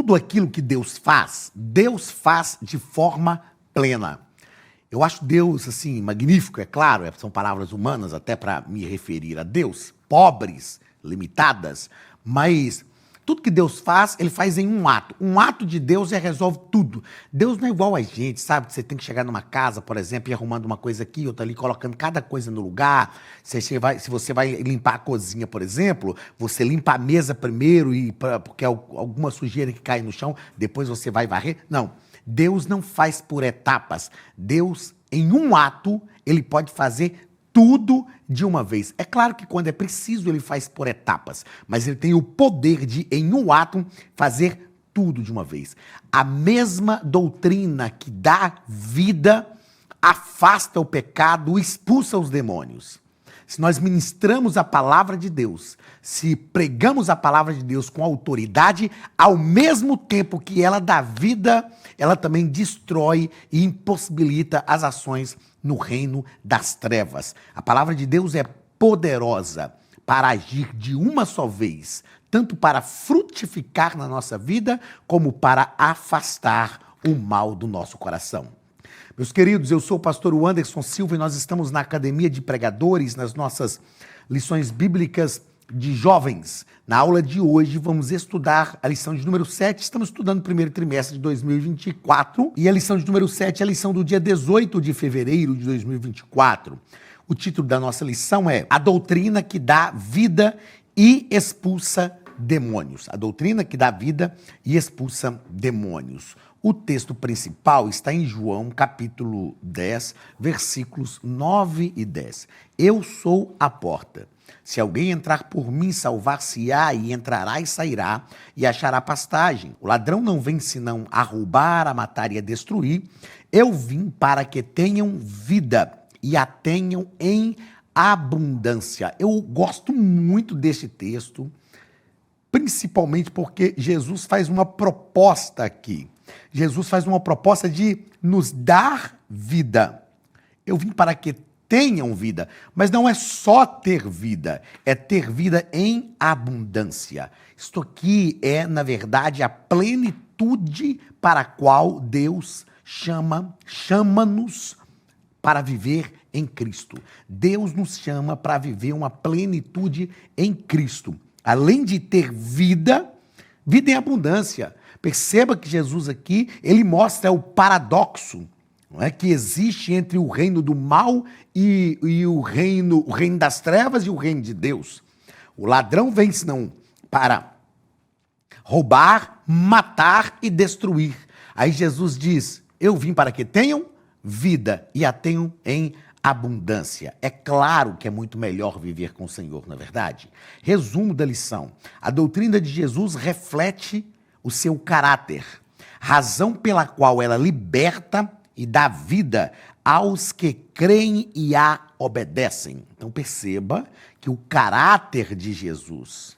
tudo aquilo que Deus faz de forma plena. Eu acho Deus, assim, magnífico, é claro, são palavras humanas até para me referir a Deus, pobres, limitadas, mas tudo que Deus faz, ele faz em um ato. Um ato de Deus resolve tudo. Deus não é igual a gente, sabe? Você tem que chegar numa casa, por exemplo, e arrumando uma coisa aqui, outra ali, colocando cada coisa no lugar. Se você vai limpar a cozinha, por exemplo, você limpa a mesa primeiro, porque alguma sujeira que cai no chão, depois você vai varrer. Não. Deus não faz por etapas. Deus, em um ato, ele pode fazer tudo de uma vez. É claro que quando é preciso ele faz por etapas, mas ele tem o poder de, em um ato, fazer tudo de uma vez. A mesma doutrina que dá vida afasta o pecado, expulsa os demônios. Se nós ministramos a palavra de Deus, se pregamos a palavra de Deus com autoridade, ao mesmo tempo que ela dá vida, ela também destrói e impossibilita as ações no reino das trevas. A palavra de Deus é poderosa para agir de uma só vez, tanto para frutificar na nossa vida, como para afastar o mal do nosso coração. Meus queridos, eu sou o pastor Anderson Silva e nós estamos na Academia de Pregadores, nas nossas lições bíblicas de jovens. Na aula de hoje vamos estudar a lição de número 7, estamos estudando o primeiro trimestre de 2024 e a lição de número 7 é a lição do dia 18 de fevereiro de 2024. O título da nossa lição é A Doutrina que dá vida e expulsa demônios. A doutrina que dá vida e expulsa demônios. O texto principal está em João, capítulo 10, versículos 9 e 10. Eu sou a porta. Se alguém entrar por mim, salvar-se-á, e entrará e sairá, e achará pastagem. O ladrão não vem senão a roubar, a matar e a destruir. Eu vim para que tenham vida, e a tenham em abundância. Eu gosto muito deste texto, principalmente porque Jesus faz uma proposta aqui. Jesus faz uma proposta de nos dar vida. Eu vim para que tenham vida, mas não é só ter vida, é ter vida em abundância. Isto aqui é, na verdade, a plenitude para a qual Deus chama-nos para viver em Cristo. Deus nos chama para viver uma plenitude em Cristo. Além de ter vida, vida em abundância. Perceba que Jesus aqui, ele mostra o paradoxo, não é, que existe entre o reino do mal e o reino das trevas e o reino de Deus. O ladrão vem senão para roubar, matar e destruir. Aí Jesus diz, eu vim para que tenham vida e a tenham em abundância. É claro que é muito melhor viver com o Senhor, não é verdade? Resumo da lição. A doutrina de Jesus reflete o seu caráter, razão pela qual ela liberta e dá vida aos que creem e a obedecem. Então perceba que o caráter de Jesus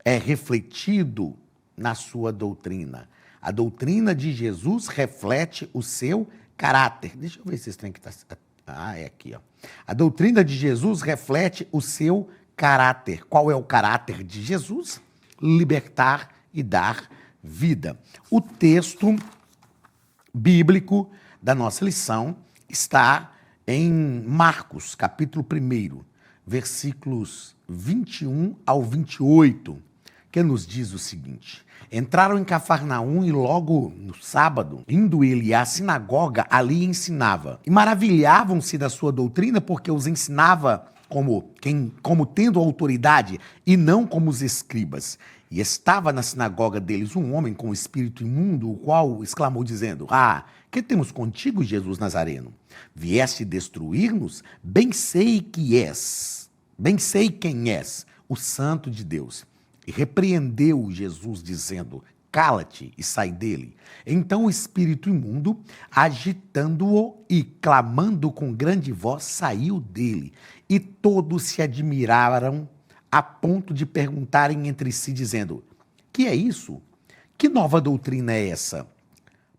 é refletido na sua doutrina. A doutrina de Jesus reflete o seu caráter. Deixa eu ver se esse trem aqui está... Ah, é aqui, ó. A doutrina de Jesus reflete o seu caráter. Qual é o caráter de Jesus? Libertar e dar vida. O texto bíblico da nossa lição está em Marcos, capítulo 1, versículos 21 ao 28, que nos diz o seguinte: entraram em Cafarnaum e logo no sábado, indo ele à sinagoga, ali ensinava. E maravilhavam-se da sua doutrina, porque os ensinava como tendo autoridade e não como os escribas. E estava na sinagoga deles um homem com espírito imundo, o qual exclamou dizendo: que temos contigo, Jesus Nazareno? Vieste destruir-nos? Bem sei quem és, o Santo de Deus. E repreendeu Jesus dizendo: cala-te e sai dele. Então o espírito imundo, agitando-o e clamando com grande voz, saiu dele. E todos se admiraram a ponto de perguntarem entre si, dizendo: que é isso? Que nova doutrina é essa?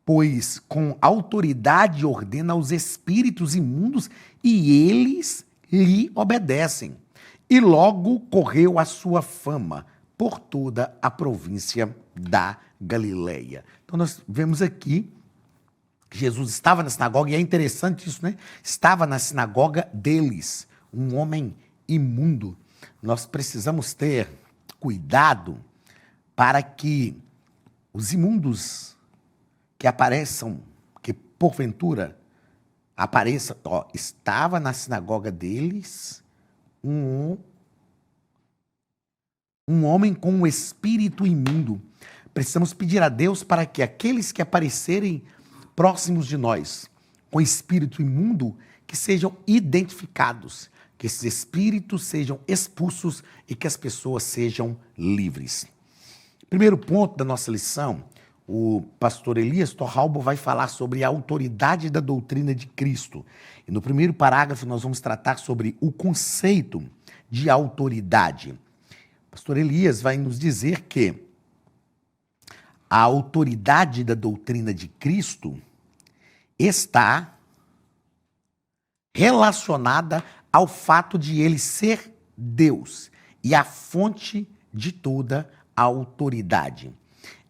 Pois com autoridade ordena aos espíritos imundos e eles lhe obedecem. E logo correu a sua fama por toda a província da Galileia. Então nós vemos aqui que Jesus estava na sinagoga, e é interessante isso, né? Estava na sinagoga deles, um homem imundo. Nós precisamos ter cuidado para que os imundos que apareçam, que porventura apareçam, estava na sinagoga deles um homem com um espírito imundo. Precisamos pedir a Deus para que aqueles que aparecerem próximos de nós com espírito imundo, que sejam identificados, que esses espíritos sejam expulsos e que as pessoas sejam livres. Primeiro ponto da nossa lição, o pastor Elias Torralbo vai falar sobre a autoridade da doutrina de Cristo. E no primeiro parágrafo nós vamos tratar sobre o conceito de autoridade. O pastor Elias vai nos dizer que a autoridade da doutrina de Cristo está relacionada ao fato de ele ser Deus e a fonte de toda a autoridade.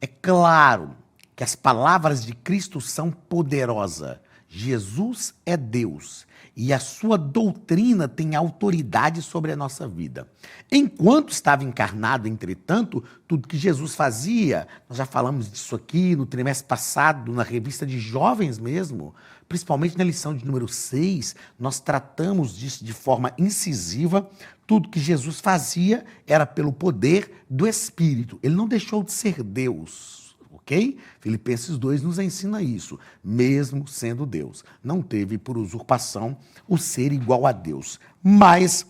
É claro que as palavras de Cristo são poderosas. Jesus é Deus e a sua doutrina tem autoridade sobre a nossa vida. Enquanto estava encarnado, entretanto, tudo que Jesus fazia, nós já falamos disso aqui no trimestre passado, na revista de jovens mesmo, principalmente na lição de número 6, nós tratamos disso de forma incisiva. Tudo que Jesus fazia era pelo poder do Espírito. Ele não deixou de ser Deus, ok? Filipenses 2 nos ensina isso. Mesmo sendo Deus, não teve por usurpação o ser igual a Deus. Mas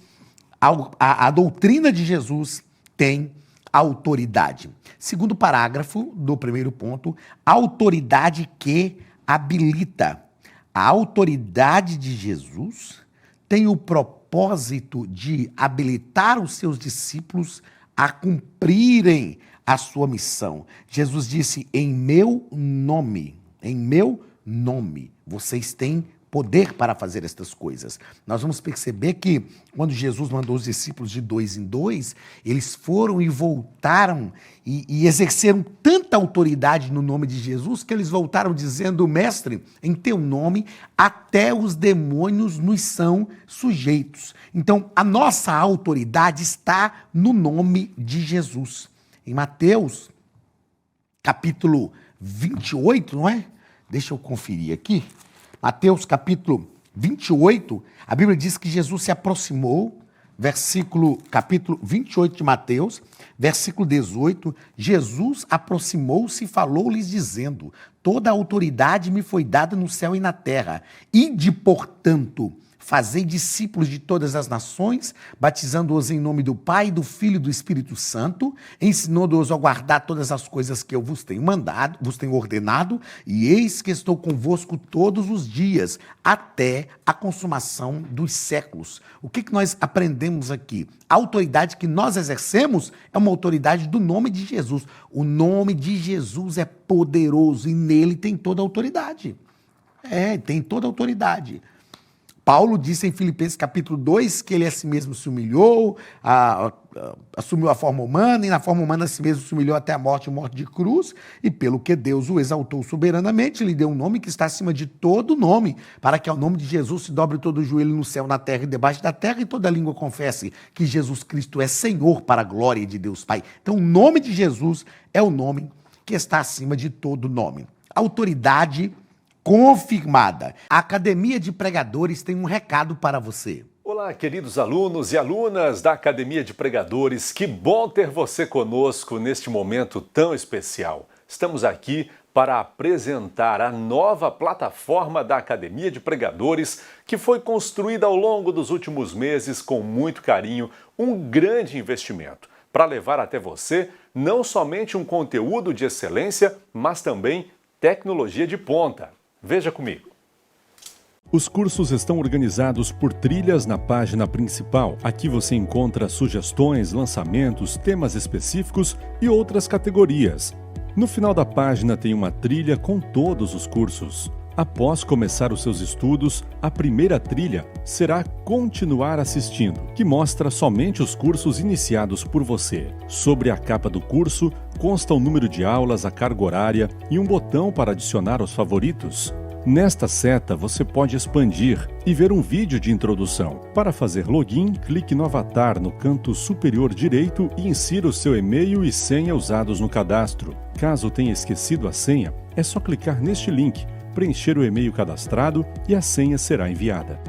a doutrina de Jesus tem autoridade. Segundo parágrafo do primeiro ponto, autoridade que habilita. A autoridade de Jesus tem o propósito de habilitar os seus discípulos a cumprirem a sua missão. Jesus disse, em meu nome, vocês têm poder para fazer estas coisas. Nós vamos perceber que quando Jesus mandou os discípulos de 2 em 2, eles foram e voltaram e exerceram tanta autoridade no nome de Jesus que eles voltaram dizendo, mestre, em teu nome até os demônios nos são sujeitos. Então, a nossa autoridade está no nome de Jesus. Em Mateus, capítulo 28, não é? Deixa eu conferir aqui. Mateus capítulo 28, a Bíblia diz que Jesus se aproximou, capítulo 28 de Mateus, versículo 18, Jesus aproximou-se e falou-lhes dizendo, toda a autoridade me foi dada no céu e na terra, ide, portanto, fazei discípulos de todas as nações, batizando-os em nome do Pai, do Filho e do Espírito Santo, ensinando-os a guardar todas as coisas que eu vos tenho mandado, vos tenho ordenado, e eis que estou convosco todos os dias, até a consumação dos séculos. O que nós aprendemos aqui? A autoridade que nós exercemos é uma autoridade do nome de Jesus. O nome de Jesus é poderoso e nele tem toda a autoridade. Tem toda a autoridade. Paulo disse em Filipenses capítulo 2 que ele a si mesmo se humilhou, assumiu a forma humana e na forma humana a si mesmo se humilhou até a morte de cruz, e pelo que Deus o exaltou soberanamente, lhe deu um nome que está acima de todo nome, para que ao nome de Jesus se dobre todo o joelho no céu, na terra e debaixo da terra, e toda língua confesse que Jesus Cristo é Senhor para a glória de Deus Pai. Então o nome de Jesus é o nome que está acima de todo nome. Autoridade confirmada. A Academia de Pregadores tem um recado para você. Olá, queridos alunos e alunas da Academia de Pregadores. Que bom ter você conosco neste momento tão especial. Estamos aqui para apresentar a nova plataforma da Academia de Pregadores, que foi construída ao longo dos últimos meses com muito carinho, um grande investimento, para levar até você não somente um conteúdo de excelência, mas também tecnologia de ponta. Veja comigo. Os cursos estão organizados por trilhas na página principal. Aqui você encontra sugestões, lançamentos, temas específicos e outras categorias. No final da página tem uma trilha com todos os cursos. Após começar os seus estudos, a primeira trilha será Continuar Assistindo, que mostra somente os cursos iniciados por você. Sobre a capa do curso, consta o número de aulas, a carga horária e um botão para adicionar os favoritos. Nesta seta, você pode expandir e ver um vídeo de introdução. Para fazer login, clique no avatar no canto superior direito e insira o seu e-mail e senha usados no cadastro. Caso tenha esquecido a senha, é só clicar neste link, preencher o e-mail cadastrado e a senha será enviada.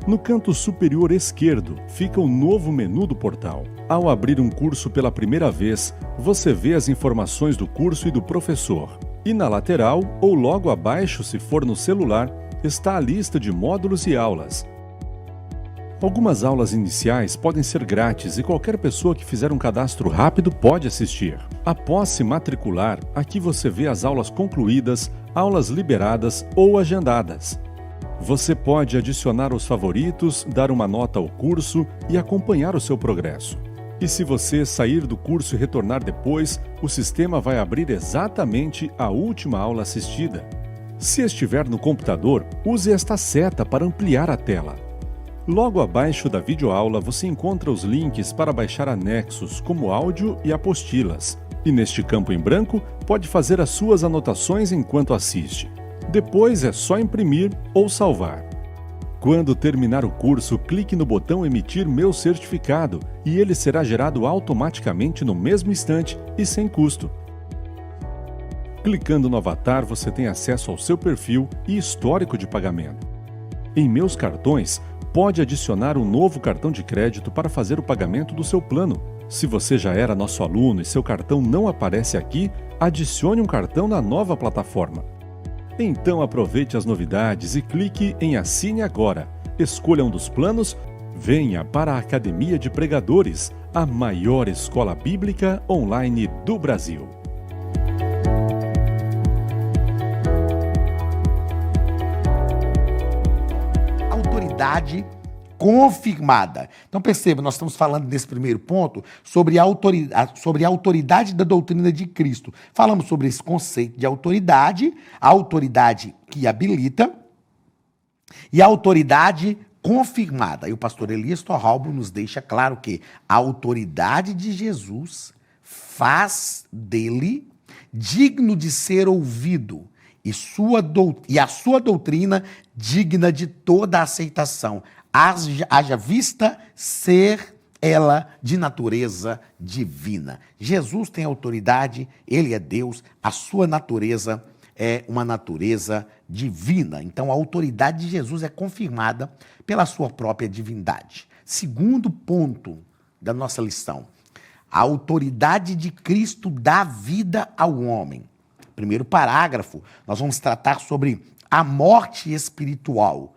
No canto superior esquerdo fica o novo menu do portal. Ao abrir um curso pela primeira vez, você vê as informações do curso e do professor. E na lateral, ou logo abaixo se for no celular, está a lista de módulos e aulas. Algumas aulas iniciais podem ser grátis e qualquer pessoa que fizer um cadastro rápido pode assistir. Após se matricular, aqui você vê as aulas concluídas, aulas liberadas ou agendadas. Você pode adicionar os favoritos, dar uma nota ao curso e acompanhar o seu progresso. E se você sair do curso e retornar depois, o sistema vai abrir exatamente a última aula assistida. Se estiver no computador, use esta seta para ampliar a tela. Logo abaixo da videoaula você encontra os links para baixar anexos, como áudio e apostilas. E neste campo em branco, pode fazer as suas anotações enquanto assiste. Depois é só imprimir ou salvar. Quando terminar o curso, clique no botão Emitir meu certificado e ele será gerado automaticamente no mesmo instante e sem custo. Clicando no avatar, você tem acesso ao seu perfil e histórico de pagamento. Em Meus Cartões, pode adicionar um novo cartão de crédito para fazer o pagamento do seu plano. Se você já era nosso aluno e seu cartão não aparece aqui, adicione um cartão na nova plataforma. Então aproveite as novidades e clique em Assine Agora. Escolha um dos planos, venha para a Academia de Pregadores, a maior escola bíblica online do Brasil. Autoridade confirmada. Então perceba, nós estamos falando nesse primeiro ponto sobre a autoridade da doutrina de Cristo. Falamos sobre esse conceito de autoridade, a autoridade que habilita e a autoridade confirmada. E o pastor Elias Torralbo nos deixa claro que a autoridade de Jesus faz dele digno de ser ouvido e a sua doutrina digna de toda aceitação. Haja vista ser ela de natureza divina. Jesus tem autoridade, ele é Deus, a sua natureza é uma natureza divina. Então, a autoridade de Jesus é confirmada pela sua própria divindade. Segundo ponto da nossa lição, a autoridade de Cristo dá vida ao homem. Primeiro parágrafo, nós vamos tratar sobre a morte espiritual.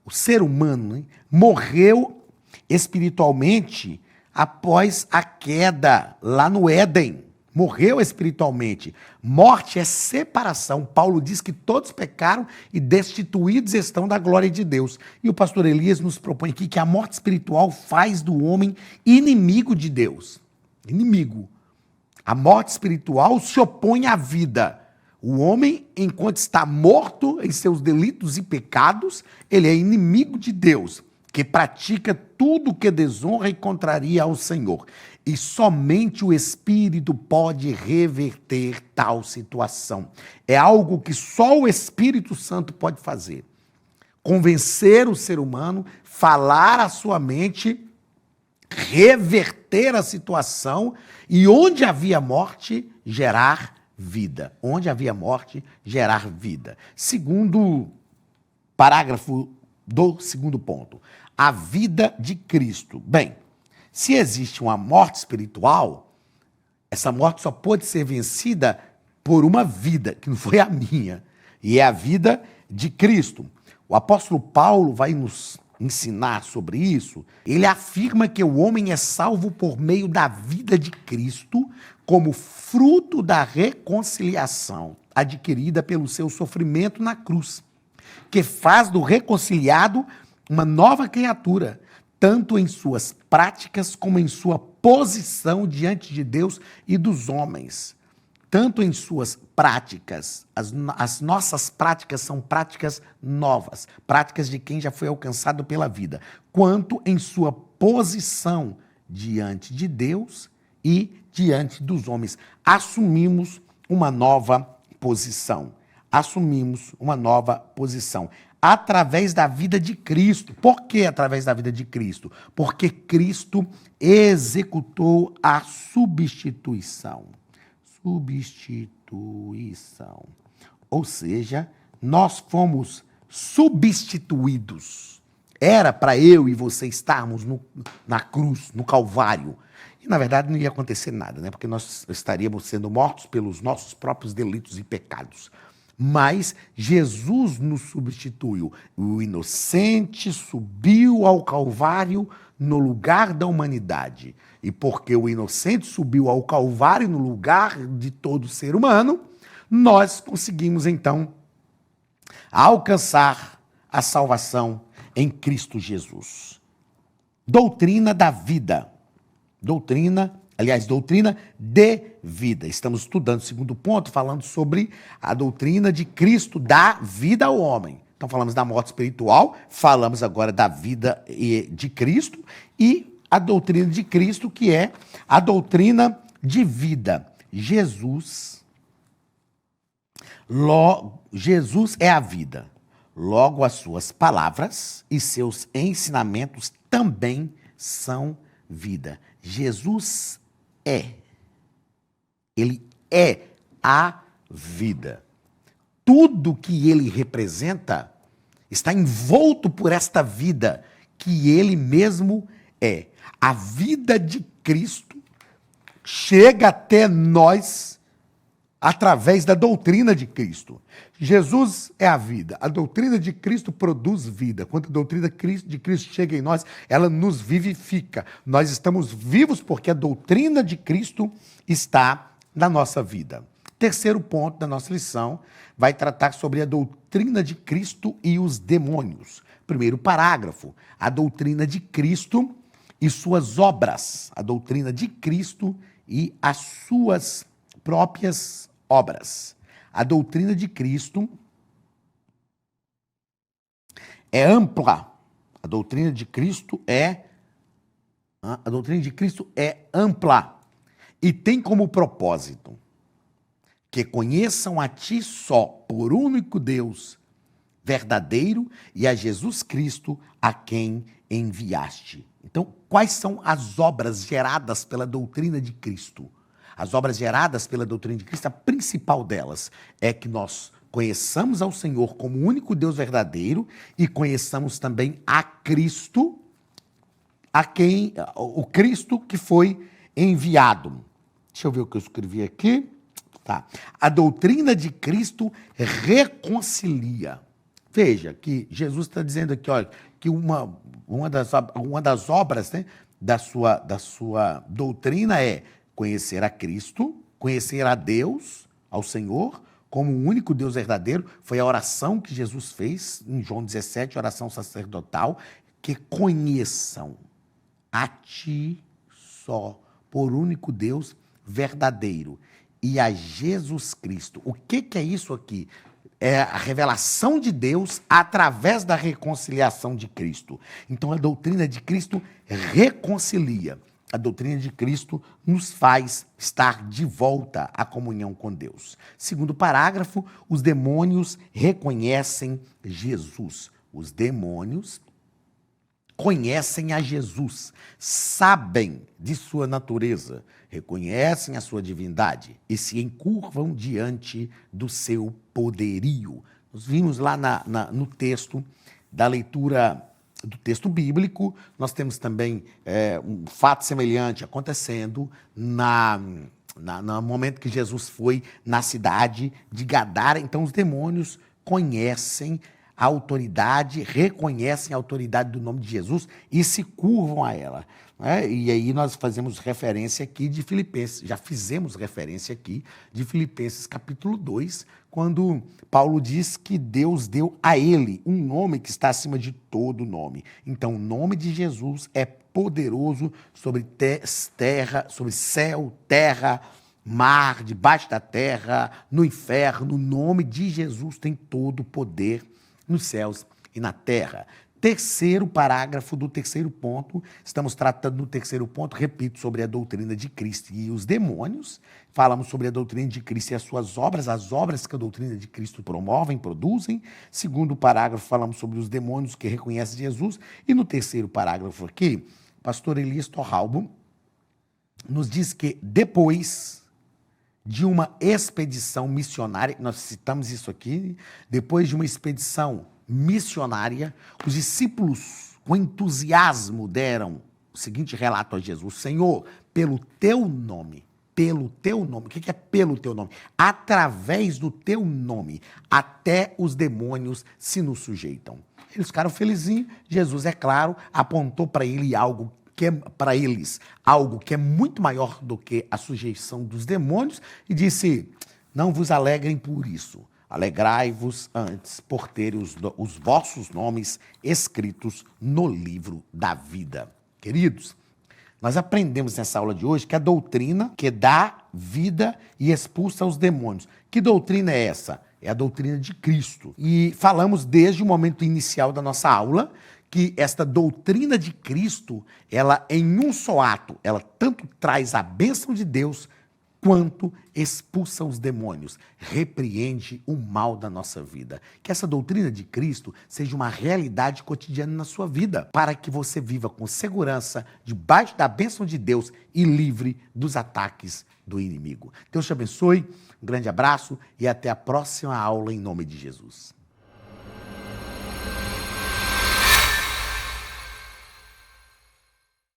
O ser humano, morreu espiritualmente após a queda lá no Éden. Morreu espiritualmente. Morte é separação. Paulo diz que todos pecaram e destituídos estão da glória de Deus. E o pastor Elias nos propõe aqui que a morte espiritual faz do homem inimigo de Deus. Inimigo. A morte espiritual se opõe à vida. O homem, enquanto está morto em seus delitos e pecados, ele é inimigo de Deus, que pratica tudo que desonra e contraria ao Senhor. E somente o Espírito pode reverter tal situação. É algo que só o Espírito Santo pode fazer. Convencer o ser humano, falar à sua mente, reverter a situação e onde havia morte, gerar vida. Onde havia morte, gerar vida. Segundo parágrafo do segundo ponto. A vida de Cristo. Bem, se existe uma morte espiritual, essa morte só pode ser vencida por uma vida, que não foi a minha, e é a vida de Cristo. O apóstolo Paulo vai nos ensinar sobre isso. Ele afirma que o homem é salvo por meio da vida de Cristo, como fruto da reconciliação adquirida pelo seu sofrimento na cruz, que faz do reconciliado uma nova criatura, tanto em suas práticas como em sua posição diante de Deus e dos homens. tanto em suas práticas, as nossas práticas são práticas novas, práticas de quem já foi alcançado pela vida, quanto em sua posição diante de Deus e diante dos homens. Assumimos uma nova posição. Assumimos uma nova posição. Através da vida de Cristo. Por que através da vida de Cristo? Porque Cristo executou a substituição. Substituição. Ou seja, nós fomos substituídos. Era para eu e você estarmos na cruz, no Calvário. E, na verdade, não ia acontecer nada, né? Porque nós estaríamos sendo mortos pelos nossos próprios delitos e pecados. Mas Jesus nos substituiu. O inocente subiu ao Calvário no lugar da humanidade. E porque o inocente subiu ao Calvário no lugar de todo ser humano, nós conseguimos, então, alcançar a salvação em Cristo Jesus. Doutrina da vida. Doutrina de vida. Estamos estudando o segundo ponto, falando sobre a doutrina de Cristo da vida ao homem. Então falamos da morte espiritual, falamos agora da vida de Cristo e a doutrina de Cristo, que é a doutrina de vida. Jesus é a vida. Logo, as suas palavras e seus ensinamentos também são vida. Jesus Ele é a vida. Tudo que ele representa está envolto por esta vida que ele mesmo é. A vida de Cristo chega até nós através da doutrina de Cristo. Jesus é a vida. A doutrina de Cristo produz vida. Quando a doutrina de Cristo chega em nós, ela nos vivifica. Nós estamos vivos porque a doutrina de Cristo está na nossa vida. Terceiro ponto da nossa lição vai tratar sobre a doutrina de Cristo e os demônios. Primeiro parágrafo, a doutrina de Cristo e suas obras. A doutrina de Cristo e as suas próprias obras. A doutrina de Cristo é ampla. A doutrina de Cristo é ampla e tem como propósito que conheçam a ti só, por único Deus, verdadeiro, e a Jesus Cristo, a quem enviaste. Então, quais são as obras geradas pela doutrina de Cristo? As obras geradas pela doutrina de Cristo, a principal delas é que nós conheçamos ao Senhor como o único Deus verdadeiro e conheçamos também a Cristo, o Cristo que foi enviado. Deixa eu ver o que eu escrevi aqui. Tá. A doutrina de Cristo reconcilia. Veja que Jesus está dizendo aqui, olha, que uma das obras, né, da sua doutrina é conhecer a Cristo, conhecer a Deus, ao Senhor, como o único Deus verdadeiro. Foi a oração que Jesus fez em João 17, oração sacerdotal, que conheçam a ti só, por único Deus verdadeiro, e a Jesus Cristo. O que é isso aqui? É a revelação de Deus através da reconciliação de Cristo. Então, a doutrina de Cristo reconcilia. A doutrina de Cristo nos faz estar de volta à comunhão com Deus. Segundo parágrafo, os demônios reconhecem Jesus. Os demônios conhecem a Jesus, sabem de sua natureza, reconhecem a sua divindade e se encurvam diante do seu poderio. Nós vimos lá no texto da leitura do texto bíblico, nós temos também um fato semelhante acontecendo no momento que Jesus foi na cidade de Gadara. Então os demônios conhecem a autoridade, reconhecem a autoridade do nome de Jesus e se curvam a ela. Né? E aí nós fazemos referência aqui de Filipenses, já fizemos referência aqui de Filipenses capítulo 2, quando Paulo diz que Deus deu a ele um nome que está acima de todo nome. Então o nome de Jesus é poderoso sobre terra, sobre céu, terra, mar, debaixo da terra, no inferno. O nome de Jesus tem todo o poder nos céus e na terra. Terceiro parágrafo do terceiro ponto, estamos tratando no terceiro ponto, repito, sobre a doutrina de Cristo e os demônios. Falamos sobre a doutrina de Cristo e as suas obras, as obras que a doutrina de Cristo promovem, produzem. Segundo parágrafo, falamos sobre os demônios que reconhecem Jesus. E no terceiro parágrafo aqui, o pastor Elias Torralbo nos diz que depois de uma expedição missionária, nós citamos isso aqui, depois de uma expedição missionária, os discípulos com entusiasmo deram o seguinte relato a Jesus: Senhor, pelo teu nome, o que é pelo teu nome? Através do teu nome, até os demônios se nos sujeitam. Eles ficaram felizinhos. Jesus, é claro, apontou para eles algo que é muito maior do que a sujeição dos demônios e disse: não vos alegrem por isso. Alegrai-vos antes por terem os vossos nomes escritos no livro da vida. Queridos, nós aprendemos nessa aula de hoje que a doutrina que dá vida e expulsa os demônios. Que doutrina é essa? É a doutrina de Cristo. E falamos desde o momento inicial da nossa aula que esta doutrina de Cristo, ela em um só ato, ela tanto traz a bênção de Deus quanto expulsa os demônios, repreende o mal da nossa vida. Que essa doutrina de Cristo seja uma realidade cotidiana na sua vida, para que você viva com segurança, debaixo da bênção de Deus e livre dos ataques do inimigo. Deus te abençoe, um grande abraço e até a próxima aula em nome de Jesus.